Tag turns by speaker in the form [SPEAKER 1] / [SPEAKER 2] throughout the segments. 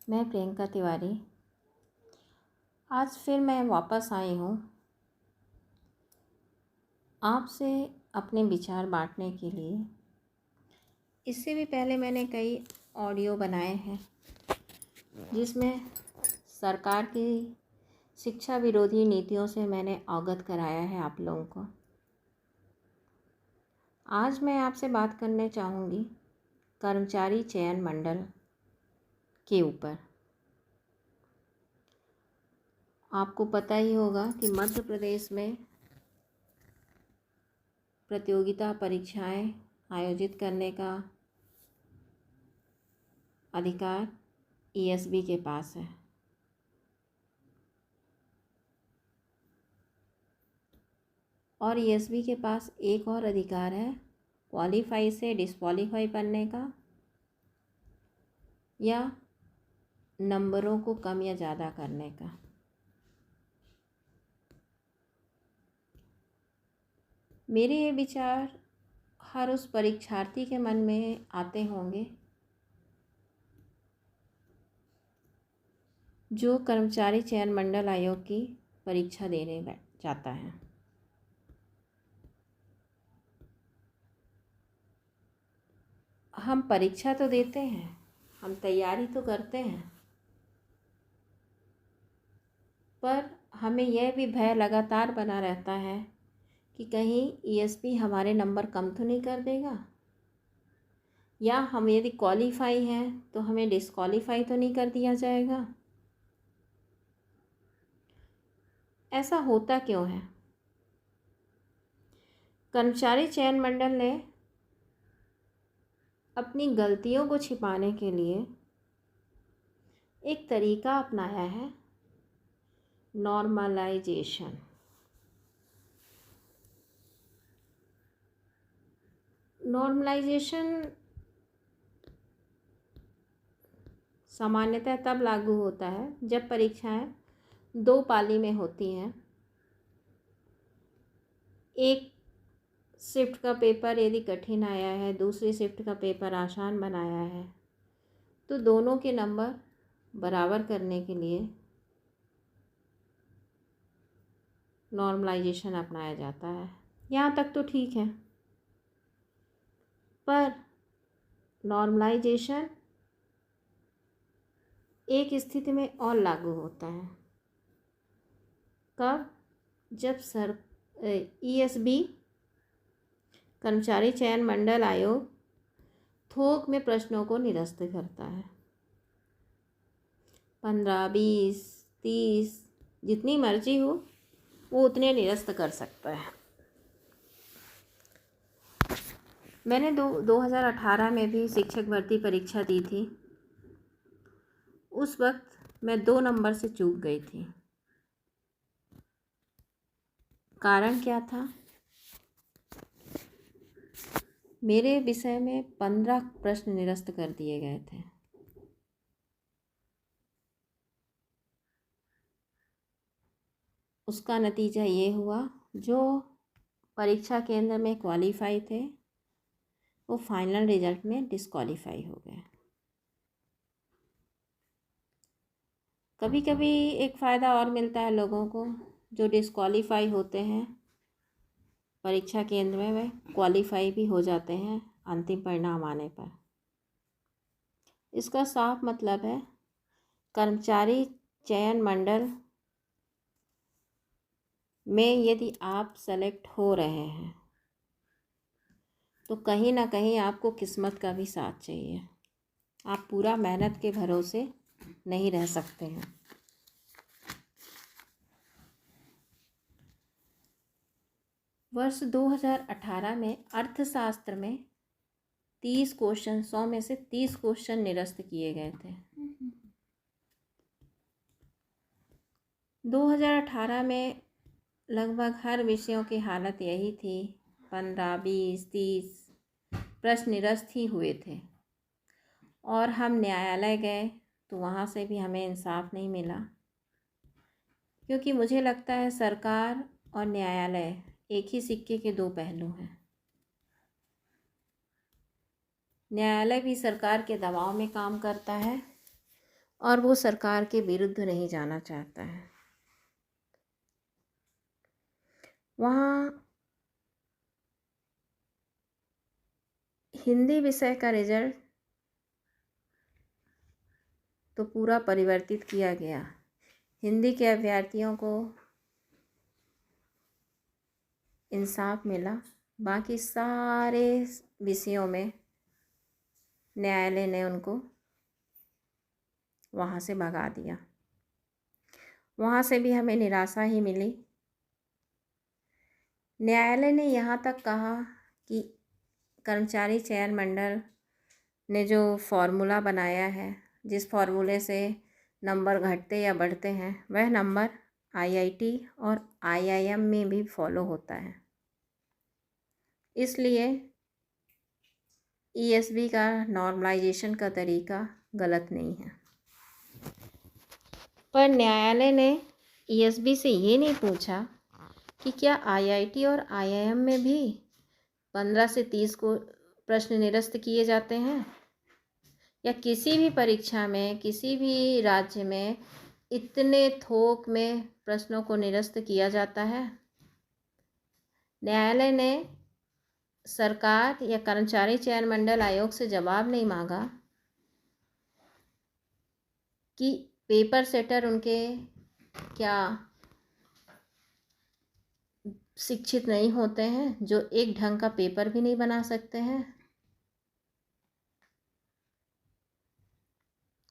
[SPEAKER 1] मैं प्रियंका तिवारी आज फिर मैं वापस आई हूँ आपसे अपने विचार बांटने के लिए। इससे भी पहले मैंने कई ऑडियो बनाए हैं जिसमें सरकार की शिक्षा विरोधी नीतियों से मैंने अवगत कराया है आप लोगों को। आज मैं आपसे बात करने चाहूँगी कर्मचारी चयन मंडल के ऊपर। आपको पता ही होगा कि मध्य प्रदेश में प्रतियोगिता परीक्षाएं आयोजित करने का अधिकार ईएसबी के पास है। और ईएसबी के पास एक और अधिकार है क्वालिफाई से डिस्क्वालीफाई करने का या नंबरों को कम या ज़्यादा करने का। मेरे ये विचार हर उस परीक्षार्थी के मन में आते होंगे जो कर्मचारी चयन मंडल आयोग की परीक्षा देने जाता है। हम परीक्षा तो देते हैं, हम तैयारी तो करते हैं, पर हमें यह भी भय लगातार बना रहता है कि कहीं ईएसबी हमारे नंबर कम तो नहीं कर देगा, या हम यदि क्वालिफाई हैं तो हमें डिस्क्वालीफाई तो नहीं कर दिया जाएगा। ऐसा होता क्यों है? कर्मचारी चयन मंडल ने अपनी गलतियों को छिपाने के लिए एक तरीका अपनाया है, नॉर्मलाइजेशन। नॉर्मलाइजेशन सामान्यतः तब लागू होता है जब परीक्षाएं दो पाली में होती हैं। एक शिफ्ट का पेपर यदि कठिन आया है, दूसरी शिफ्ट का पेपर आसान बनाया है, तो दोनों के नंबर बराबर करने के लिए नॉर्मलाइजेशन अपनाया जाता है। यहाँ तक तो ठीक है, पर नॉर्मलाइजेशन एक स्थिति में और लागू होता है। कब? जब ईएसबी कर्मचारी चयन मंडल आयोग थोक में प्रश्नों को निरस्त करता है। 15, 20, 30 जितनी मर्जी हो वो उतने निरस्त कर सकता है। मैंने 2018 में भी शिक्षक भर्ती परीक्षा दी थी। उस वक्त मैं 2 नंबर से चूक गई थी। कारण क्या था? मेरे विषय में 15 प्रश्न निरस्त कर दिए गए थे। उसका नतीजा ये हुआ, जो परीक्षा केंद्र में क्वालिफाई थे वो फाइनल रिजल्ट में डिस्क्वालीफाई हो गए। कभी कभी एक फ़ायदा और मिलता है लोगों को, जो डिस्क्वालीफाई होते हैं परीक्षा केंद्र में वे क्वालिफाई भी हो जाते हैं अंतिम परिणाम आने पर। इसका साफ मतलब है कर्मचारी चयन मंडल में यदि आप सेलेक्ट हो रहे हैं तो कहीं ना कहीं आपको किस्मत का भी साथ चाहिए। आप पूरा मेहनत के भरोसे नहीं रह सकते हैं। वर्ष 2018 में अर्थशास्त्र में 30 क्वेश्चन, 100 में से 30 क्वेश्चन निरस्त किए गए थे। 2018 में लगभग हर विषयों की हालत यही थी। 15, 20, 30 प्रश्न निरस्त ही हुए थे। और हम न्यायालय गए तो वहाँ से भी हमें इंसाफ नहीं मिला, क्योंकि मुझे लगता है सरकार और न्यायालय एक ही सिक्के के दो पहलू हैं। न्यायालय भी सरकार के दबाव में काम करता है और वो सरकार के विरुद्ध नहीं जाना चाहता है। वहाँ हिंदी विषय का रिजल्ट तो पूरा परिवर्तित किया गया। हिंदी के अभ्यर्थियों को इंसाफ मिला। बाकी सारे विषयों में न्यायालय ने उनको वहाँ से भगा दिया। वहाँ से भी हमें निराशा ही मिली। न्यायालय ने यहाँ तक कहा कि कर्मचारी चयन मंडल ने जो फॉर्मूला बनाया है, जिस फॉर्मूले से नंबर घटते या बढ़ते हैं, वह नंबर आईआईटी और आईआईएम में भी फॉलो होता है। इसलिए ईएसबी का नॉर्मलाइजेशन का तरीका गलत नहीं है। पर न्यायालय ने ईएसबी से ये नहीं पूछा कि क्या आईआईटी और आईआईएम में भी 15 से 30 को प्रश्न निरस्त किए जाते हैं, या किसी भी परीक्षा में किसी भी राज्य में इतने थोक में प्रश्नों को निरस्त किया जाता है। न्यायालय ने सरकार या कर्मचारी चयन मंडल आयोग से जवाब नहीं मांगा कि पेपर सेटर उनके क्या शिक्षित नहीं होते हैं, जो एक ढंग का पेपर भी नहीं बना सकते हैं,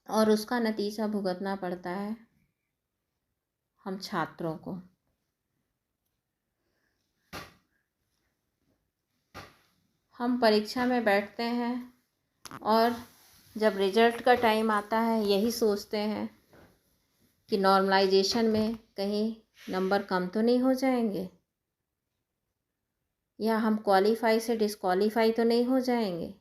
[SPEAKER 1] और उसका नतीजा भुगतना पड़ता है हम छात्रों को। हम परीक्षा में बैठते हैं और जब रिजल्ट का टाइम आता है यही सोचते हैं कि नॉर्मलाइजेशन में कहीं नंबर कम तो नहीं हो जाएंगे, या हम क्वालिफाई से डिस्क्वालीफाई तो नहीं हो जाएंगे।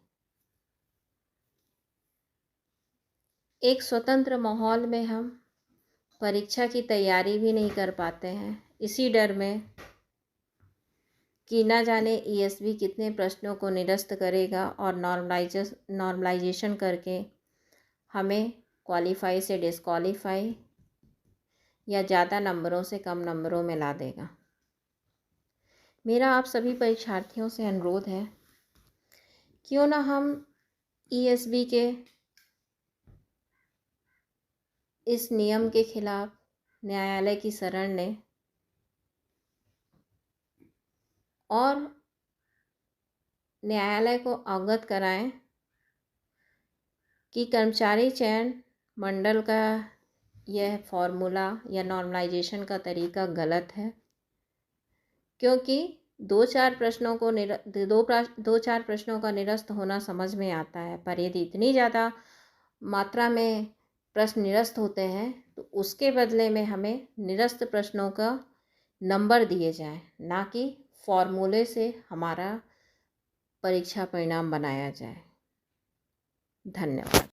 [SPEAKER 1] एक स्वतंत्र माहौल में हम परीक्षा की तैयारी भी नहीं कर पाते हैं, इसी डर में कि ना जाने ईएसबी कितने प्रश्नों को निरस्त करेगा और नॉर्मलाइजेशन करके हमें क्वालिफाई से डिस्क्वालीफाई या ज़्यादा नंबरों से कम नंबरों में ला देगा। मेरा आप सभी परीक्षार्थियों से अनुरोध है, क्यों ना हम ईएसबी के इस नियम के खिलाफ न्यायालय की शरण लें और न्यायालय को अवगत कराएं कि कर्मचारी चयन मंडल का यह फॉर्मूला या नॉर्मलाइजेशन का तरीका गलत है, क्योंकि दो चार प्रश्नों का निरस्त होना समझ में आता है, पर यदि इतनी ज़्यादा मात्रा में प्रश्न निरस्त होते हैं तो उसके बदले में हमें निरस्त प्रश्नों का नंबर दिए जाएं, ना कि फॉर्मूले से हमारा परीक्षा परिणाम बनाया जाए। धन्यवाद।